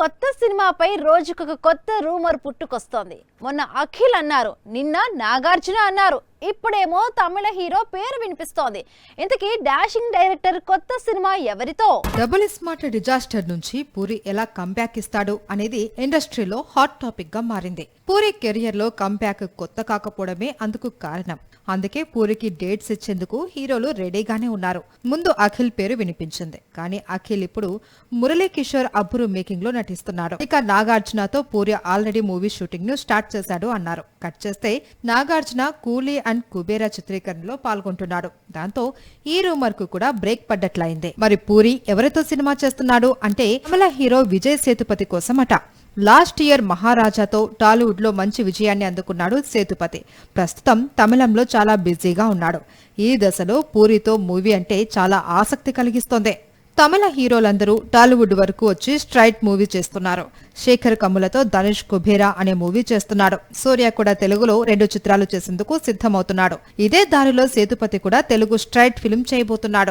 కొత్త సినిమాపై రోజుకొక కొత్త రూమర్ పుట్టుకొస్తోంది. మొన్న అఖిల్ అన్నారు, నిన్న నాగార్జున అన్నారు, ఇప్పుడేమో తమిళ హీరో పేరు వినిపిస్తోంది. ఇంతకీ డాషింగ్ డైరెక్టర్ కొత్త సినిమా ఎవరితో? డబుల్ స్మార్ట్ డిజాస్టర్ నుంచి పూరి ఎలా కంబ్యాక్ ఇస్తాడు అనేది ఇండస్ట్రీలో హాట్ టాపిక్ గా మారింది. పూరి కెరియర్ లో కంబ్యాక్ కొత్త కాకపోవడమే అందుకు కారణం. అందుకే పూరికి డేట్స్ ఇచ్చేందుకు హీరోలు రెడీగానే ఉన్నారు. ముందు అఖిల్ పేరు వినిపించింది, కానీ అఖిల్ ఇప్పుడు మురళీ కిషోర్ అబ్బురు మేకింగ్ లో నటిస్తున్నాడు. ఇక నాగార్జునతో పూరి ఆల్రెడీ మూవీ షూటింగ్ ను స్టార్ట్ చేశాడు అన్నారు. కట్ చేస్తే నాగార్జున కూలీ అండ్ కుబేరా చిత్రీకరణలో పాల్గొంటున్నాడు. దాంతో ఈ రూమర్ కు కూడా బ్రేక్ పడ్డట్లయింది. మరి పూరి ఎవరితో సినిమా చేస్తున్నాడు అంటే తమిళ హీరో విజయ్ సేతుపతి కోసమట. లాస్ట్ ఇయర్ మహారాజాతో టాలీవుడ్ లో మంచి విజయాన్ని అందుకున్నాడు సేతుపతి. ప్రస్తుతం తమిళంలో చాలా బిజీగా ఉన్నాడు. ఈ దశలో పూరితో మూవీ అంటే చాలా ఆసక్తి కలిగిస్తోంది. తమిళ హీరోలందరూ టాలీవుడ్ వరకు వచ్చి స్ట్రైట్ మూవీ చేస్తున్నారు. శేఖర్ కమ్ములతో ధనుష్ కుబేరా అనే మూవీ చేస్తున్నాడు. సూర్య కూడా తెలుగులో 2 చిత్రాలు చేసేందుకు సిద్ధమవుతున్నాడు. ఇదే దారిలో సేతుపతి కూడా తెలుగు స్ట్రైట్ ఫిల్మ్ చేయబోతున్నాడు.